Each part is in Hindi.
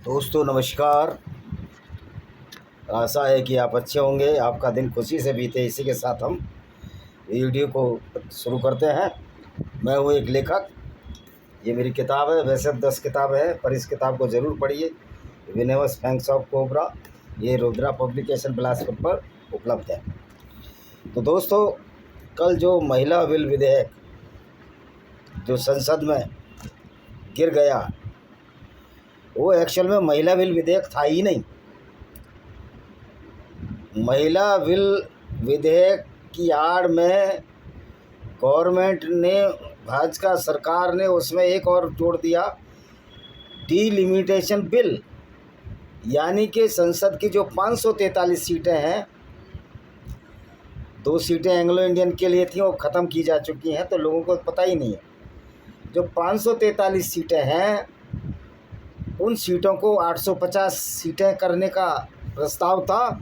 दोस्तों नमस्कार। आशा है कि आप अच्छे होंगे, आपका दिन खुशी से बीते। इसी के साथ हम वीडियो को शुरू करते हैं। मैं हूँ एक लेखक। ये मेरी किताब है, वैसे 10 किताब है, पर इस किताब को ज़रूर पढ़िए। विनेवस फैंक्स ऑफ कोबरा, ये रुद्रा पब्लिकेशन बिलासपुर पर उपलब्ध है। तो दोस्तों, कल जो महिला बिल विधेयक जो संसद में गिर गया, वो एक्चुअल में महिला बिल विधेयक था ही नहीं। महिला बिल विधेयक की आड़ में गवर्नमेंट ने, भाजपा सरकार ने उसमें एक और जोड़ दिया, डिलिमिटेशन बिल। यानी कि संसद की जो 543 सीटें हैं, 2 सीटें एंग्लो इंडियन के लिए थी, वो ख़त्म की जा चुकी हैं, तो लोगों को पता ही नहीं है। जो 543 सीटें हैं, उन सीटों को 850 सीटें करने का प्रस्ताव था,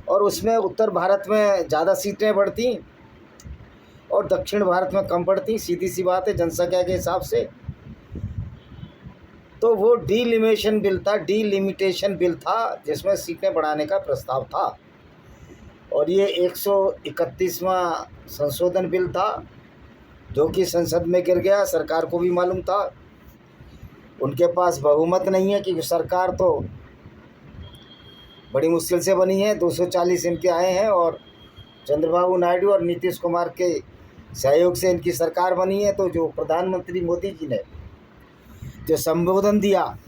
और उसमें उत्तर भारत में ज़्यादा सीटें बढ़ती और दक्षिण भारत में कम पड़ती। सीधी सी बात है, जनसंख्या के हिसाब से। तो वो डिलिमिटेशन बिल था जिसमें सीटें बढ़ाने का प्रस्ताव था, और ये 131वां संशोधन बिल था जो कि संसद में गिर गया। सरकार को भी मालूम था, उनके पास बहुमत नहीं है, क्योंकि सरकार तो बड़ी मुश्किल से बनी है। 240 इनके आए हैं, और चंद्रबाबू नायडू और नीतीश कुमार के सहयोग से इनकी सरकार बनी है। तो जो प्रधानमंत्री मोदी जी ने जो संबोधन दिया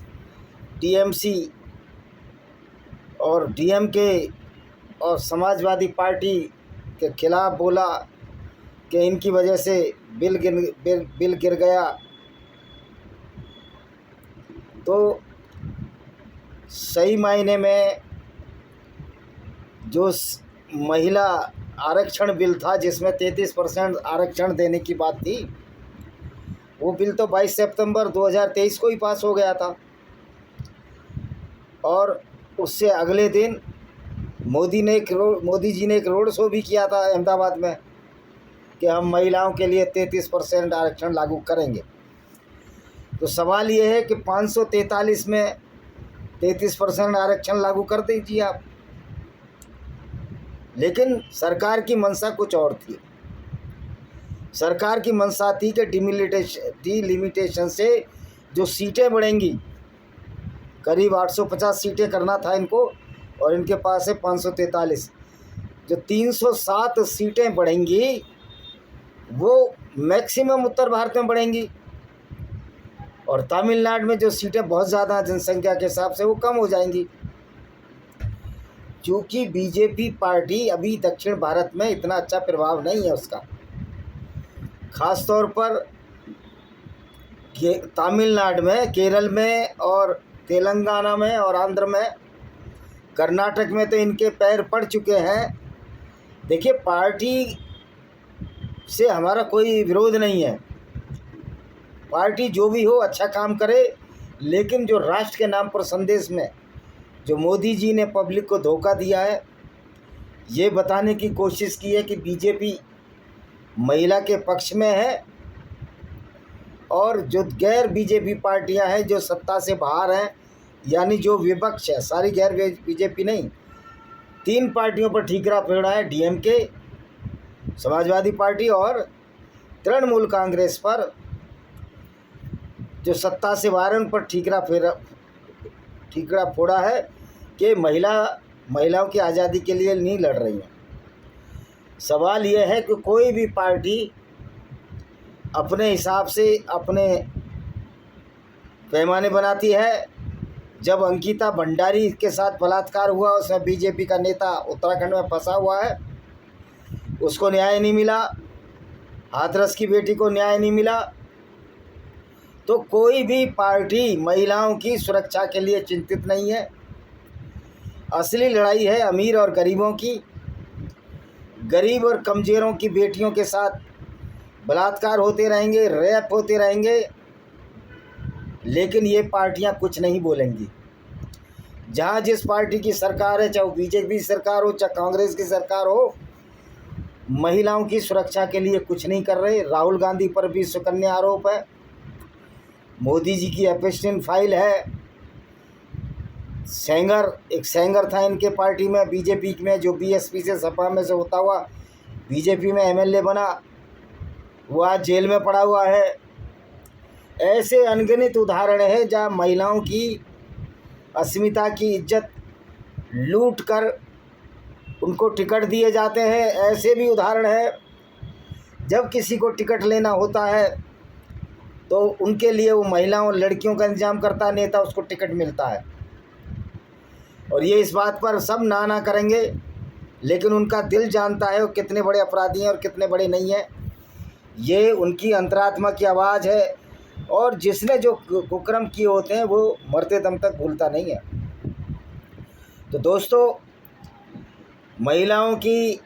टीएमसी और डीएमके और समाजवादी पार्टी के खिलाफ, बोला कि इनकी वजह से बिल गिर गया। तो सही मायने में जो महिला आरक्षण बिल था, जिसमें 33% आरक्षण देने की बात थी, वो बिल तो 22 सितंबर 2023 को ही पास हो गया था। और उससे अगले दिन मोदी जी ने एक रोड शो भी किया था अहमदाबाद में कि हम महिलाओं के लिए 33% आरक्षण लागू करेंगे। तो सवाल ये है कि 543 में 33% आरक्षण लागू कर दीजिए आप। लेकिन सरकार की मंशा कुछ और थी। सरकार की मंशा थी कि डिलिमिटेशन से जो सीटें बढ़ेंगी, करीब 850 सीटें करना था इनको, और इनके पास है 543। जो 307 सीटें बढ़ेंगी वो मैक्सिमम उत्तर भारत में बढ़ेंगी, और तमिलनाडु में जो सीटें बहुत ज़्यादा जनसंख्या के हिसाब से, वो कम हो जाएंगी। क्योंकि बीजेपी पार्टी अभी दक्षिण भारत में इतना अच्छा प्रभाव नहीं है उसका, ख़ास तौर पर तमिलनाडु में, केरल में और तेलंगाना में और आंध्र में, कर्नाटक में तो इनके पैर पड़ चुके हैं। देखिए, पार्टी से हमारा कोई विरोध नहीं है, पार्टी जो भी हो अच्छा काम करे, लेकिन जो राष्ट्र के नाम पर संदेश में जो मोदी जी ने पब्लिक को धोखा दिया है, ये बताने की कोशिश की है कि बीजेपी महिला के पक्ष में है, और जो गैर बीजेपी पार्टियां हैं जो सत्ता से बाहर हैं, यानी जो विपक्ष है, सारी गैर बीजेपी नहीं, 3 पार्टियों पर ठीकरा फेरा है, डीएमके, समाजवादी पार्टी और तृणमूल कांग्रेस पर, जो सत्ता से बाहर, उन पर ठीकरा फोड़ा है कि महिलाओं की आज़ादी के लिए नहीं लड़ रही हैं। सवाल यह है कि कोई भी पार्टी अपने हिसाब से अपने पैमाने बनाती है। जब अंकिता भंडारी के साथ बलात्कार हुआ, उसमें बीजेपी का नेता उत्तराखंड में फंसा हुआ है, उसको न्याय नहीं मिला, हाथरस की बेटी को न्याय नहीं मिला। तो कोई भी पार्टी महिलाओं की सुरक्षा के लिए चिंतित नहीं है। असली लड़ाई है अमीर और गरीबों की। गरीब और कमज़ोरों की बेटियों के साथ बलात्कार होते रहेंगे, रेप होते रहेंगे, लेकिन ये पार्टियां कुछ नहीं बोलेंगी। जहाँ जिस पार्टी की सरकार है, चाहे वो बीजेपी सरकार हो, चाहे कांग्रेस की सरकार हो, महिलाओं की सुरक्षा के लिए कुछ नहीं कर रहे। राहुल गांधी पर भी सुकन्या आरोप है, मोदी जी की एपिस्टिन फाइल है, एक सेंगर था इनके पार्टी में, बीजेपी में, जो बीएसपी से सपा में से होता हुआ बीजेपी में एमएलए बना, वो आज जेल में पड़ा हुआ है। ऐसे अनगिनत उदाहरण है जहाँ महिलाओं की अस्मिता की इज्जत लूट कर उनको टिकट दिए जाते हैं। ऐसे भी उदाहरण है जब किसी को टिकट लेना होता है तो उनके लिए वो महिलाओं लड़कियों का इंतजाम करता है नेता, उसको टिकट मिलता है। और ये इस बात पर सब ना करेंगे, लेकिन उनका दिल जानता है वो कितने बड़े अपराधी हैं और कितने बड़े नहीं हैं। ये उनकी अंतरात्मा की आवाज़ है, और जिसने जो कुकर्म किए होते हैं वो मरते दम तक भूलता नहीं है। तो दोस्तों, महिलाओं की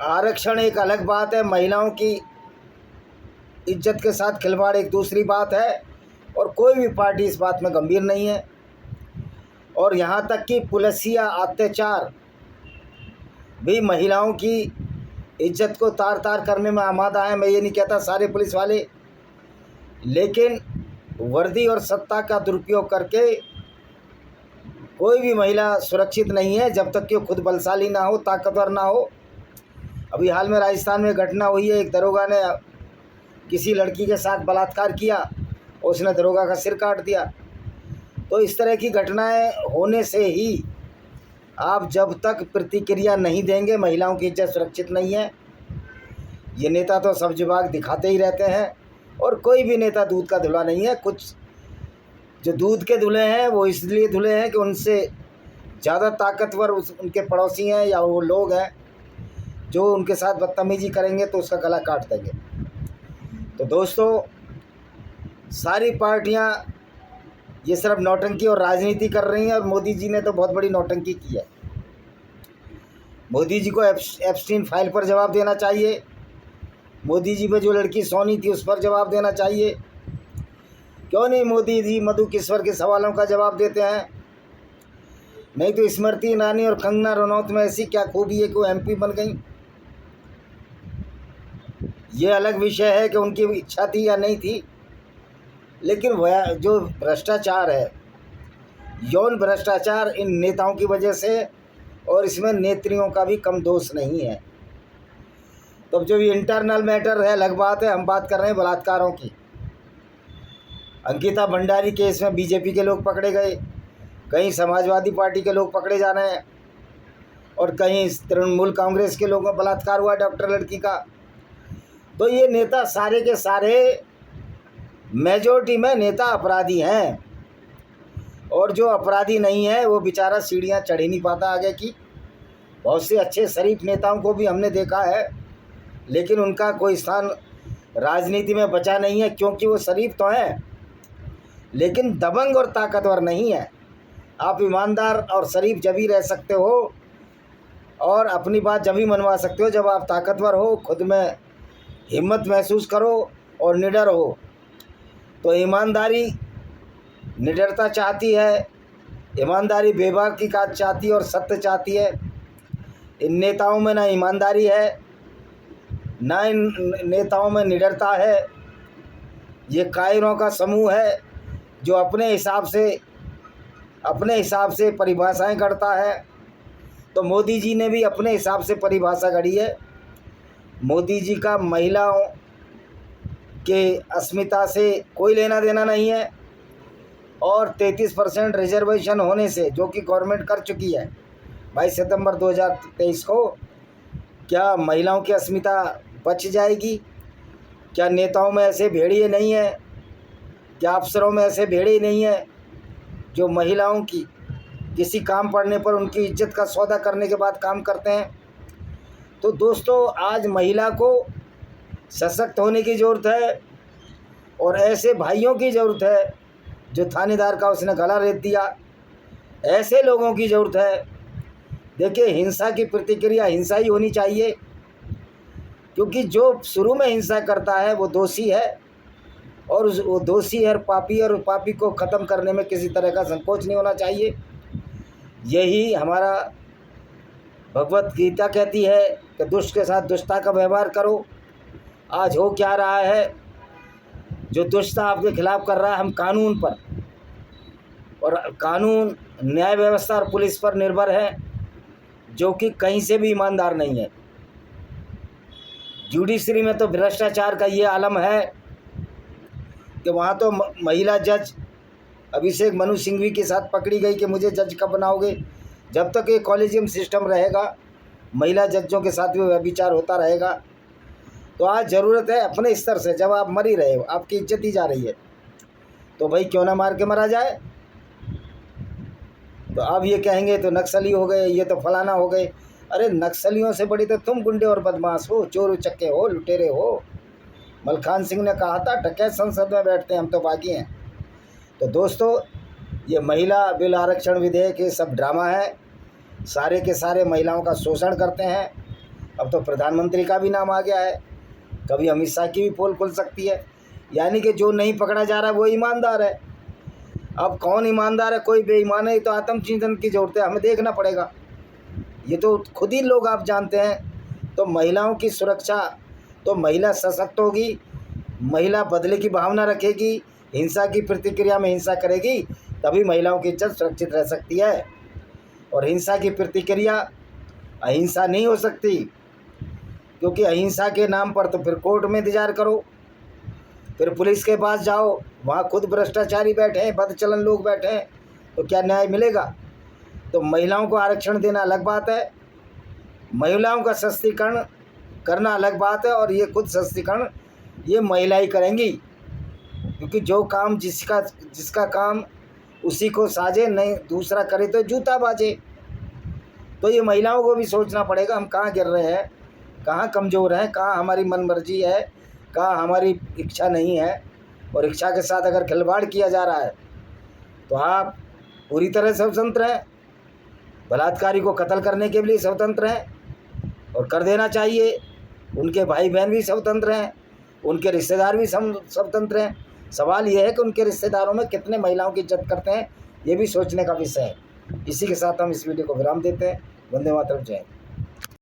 आरक्षण एक अलग बात है, महिलाओं की इज्जत के साथ खिलवाड़ एक दूसरी बात है, और कोई भी पार्टी इस बात में गंभीर नहीं है। और यहाँ तक कि पुलिसिया अत्याचार भी महिलाओं की इज्जत को तार तार करने में आमादा है। मैं ये नहीं कहता सारे पुलिस वाले, लेकिन वर्दी और सत्ता का दुरुपयोग करके कोई भी महिला सुरक्षित नहीं है जब तक कि वो खुद बलशाली ना हो, ताकतवर ना हो। अभी हाल में राजस्थान में घटना हुई है, एक दरोगा ने किसी लड़की के साथ बलात्कार किया और उसने दरोगा का सिर काट दिया। तो इस तरह की घटनाएं होने से ही आप जब तक प्रतिक्रिया नहीं देंगे, महिलाओं की इज्जत सुरक्षित नहीं है। ये नेता तो सब विभाग दिखाते ही रहते हैं, और कोई भी नेता दूध का धुला नहीं है। कुछ जो दूध के धुले हैं वो इसलिए धुले हैं कि उनसे ज़्यादा ताकतवर उनके पड़ोसी हैं या वो लोग हैं जो उनके साथ बदतमीजी करेंगे तो उसका गला काट देंगे। तो दोस्तों, सारी पार्टियां ये सिर्फ नौटंकी और राजनीति कर रही हैं, और मोदी जी ने तो बहुत बड़ी नौटंकी की है। मोदी जी को एप्स्टीन फाइल पर जवाब देना चाहिए, मोदी जी पे जो लड़की सोनी थी उस पर जवाब देना चाहिए। क्यों नहीं मोदी जी मधु किश्वर के सवालों का जवाब देते हैं? नहीं तो स्मृति ईरानी और कंगना रनौत में ऐसी क्या खूबी है कि वो एमपी बन गई? ये अलग विषय है कि उनकी इच्छा थी या नहीं थी, लेकिन वह जो भ्रष्टाचार है, यौन भ्रष्टाचार, इन नेताओं की वजह से, और इसमें नेत्रियों का भी कम दोष नहीं है। तो जो ये इंटरनल मैटर है अलग बात है, हम बात कर रहे हैं बलात्कारों की। अंकिता भंडारी केस में बीजेपी के लोग पकड़े गए, कहीं समाजवादी पार्टी के लोग पकड़े जा रहे हैं, और कहीं तृणमूल कांग्रेस के लोगों का बलात्कार हुआ डॉक्टर लड़की का। तो ये नेता सारे के सारे मेजॉरिटी में नेता अपराधी हैं, और जो अपराधी नहीं है वो बेचारा सीढ़ियां चढ़ ही नहीं पाता आगे की। बहुत से अच्छे शरीफ नेताओं को भी हमने देखा है, लेकिन उनका कोई स्थान राजनीति में बचा नहीं है, क्योंकि वो शरीफ तो हैं लेकिन दबंग और ताकतवर नहीं है। आप ईमानदार और शरीफ जब ही रह सकते हो और अपनी बात जब ही मनवा सकते हो जब आप ताकतवर हो, खुद में हिम्मत महसूस करो और निडर हो। तो ईमानदारी निडरता चाहती है, ईमानदारी बेबाकी का चाहती है और सत्य चाहती है। इन नेताओं में ना ईमानदारी है, ना इन नेताओं में निडरता है। ये कायरों का समूह है जो अपने हिसाब से परिभाषाएं करता है। तो मोदी जी ने भी अपने हिसाब से परिभाषा गढ़ी है। मोदी जी का महिलाओं के अस्मिता से कोई लेना देना नहीं है, और 33% रिजर्वेशन होने से, जो कि गवर्नमेंट कर चुकी है 22 सितंबर 2023 को, क्या महिलाओं की अस्मिता बच जाएगी? क्या नेताओं में ऐसे भेड़िए नहीं है, क्या अफसरों में ऐसे भेड़िए नहीं है जो महिलाओं की किसी काम पड़ने पर उनकी इज्जत का सौदा करने के बाद काम करते हैं? तो दोस्तों, आज महिला को सशक्त होने की ज़रूरत है, और ऐसे भाइयों की ज़रूरत है जो थानेदार का उसने गला रेत दिया, ऐसे लोगों की ज़रूरत है। देखिए, हिंसा की प्रतिक्रिया हिंसा ही होनी चाहिए, क्योंकि जो शुरू में हिंसा करता है वो दोषी है, और वो दोषी है और पापी को ख़त्म करने में किसी तरह का संकोच नहीं होना चाहिए। यही हमारा भगवत गीता कहती है कि दुष्ट के साथ दुष्टता का व्यवहार करो। आज हो क्या रहा है, जो दुष्टता आपके खिलाफ़ कर रहा है, हम कानून पर और कानून, न्याय व्यवस्था और पुलिस पर निर्भर है, जो कि कहीं से भी ईमानदार नहीं है। जुडिशरी में तो भ्रष्टाचार का ये आलम है कि वहाँ तो महिला जज अभिषेक मनु सिंघवी के साथ पकड़ी गई कि मुझे जज कब बनाओगे। जब तक ये कॉलेजियम सिस्टम रहेगा, महिला जजों के साथ भी व्यभिचार होता रहेगा। तो आज ज़रूरत है अपने स्तर से, जब आप मर ही रहे हो, आपकी इज्जत ही जा रही है, तो भाई क्यों ना मार के मरा जाए। तो अब ये कहेंगे तो नक्सली हो गए, ये तो फलाना हो गए। अरे नक्सलियों से बड़ी तो तुम गुंडे और बदमाश हो, चोर उचक्के हो, लुटेरे हो। मलखान सिंह ने कहा था डकैत संसद में बैठते हैं, हम तो बाकी हैं। तो दोस्तों, ये महिला बिल आरक्षण विधेयक ये सब ड्रामा है, सारे के सारे महिलाओं का शोषण करते हैं। अब तो प्रधानमंत्री का भी नाम आ गया है, कभी अमित शाह की भी पोल खुल सकती है। यानी कि जो नहीं पकड़ा जा रहा वो ईमानदार है। अब कौन ईमानदार है, कोई बेईमान है, ये तो आत्मचिंतन की जरूरत है, हमें देखना पड़ेगा। ये तो खुद ही लोग आप जानते हैं। तो महिलाओं की सुरक्षा, तो महिला सशक्त होगी, महिला बदले की भावना रखेगी, हिंसा की प्रतिक्रिया में हिंसा करेगी, तभी महिलाओं की इज्जत सुरक्षित रह सकती है। और हिंसा की प्रतिक्रिया अहिंसा नहीं हो सकती, क्योंकि अहिंसा के नाम पर तो फिर कोर्ट में इंतजार करो, फिर पुलिस के पास जाओ, वहाँ खुद भ्रष्टाचारी बैठे हैं, बदचलन लोग बैठे हैं, तो क्या न्याय मिलेगा। तो महिलाओं को आरक्षण देना अलग बात है, महिलाओं का सशक्तिकरण करना अलग बात है। और ये खुद सशक्तिकरण ये महिला ही करेंगी, क्योंकि जो काम जिसका काम उसी को साजे, नहीं दूसरा करे तो जूता बाजे। तो ये महिलाओं को भी सोचना पड़ेगा, हम कहाँ गिर रहे हैं, कहाँ कमज़ोर हैं, कहाँ हमारी मनमर्जी है, कहाँ हमारी इच्छा नहीं है। और इच्छा के साथ अगर खिलवाड़ किया जा रहा है तो आप पूरी तरह स्वतंत्र हैं, बलात्कारी को कत्ल करने के लिए स्वतंत्र हैं और कर देना चाहिए। उनके भाई बहन भी स्वतंत्र हैं, उनके रिश्तेदार भी स्वतंत्र हैं। सवाल यह है कि उनके रिश्तेदारों में कितने महिलाओं की इज्जत करते हैं, ये भी सोचने का विषय है। इसी के साथ हम इस वीडियो को विराम देते हैं। वंदे मातरम, जय हिंद।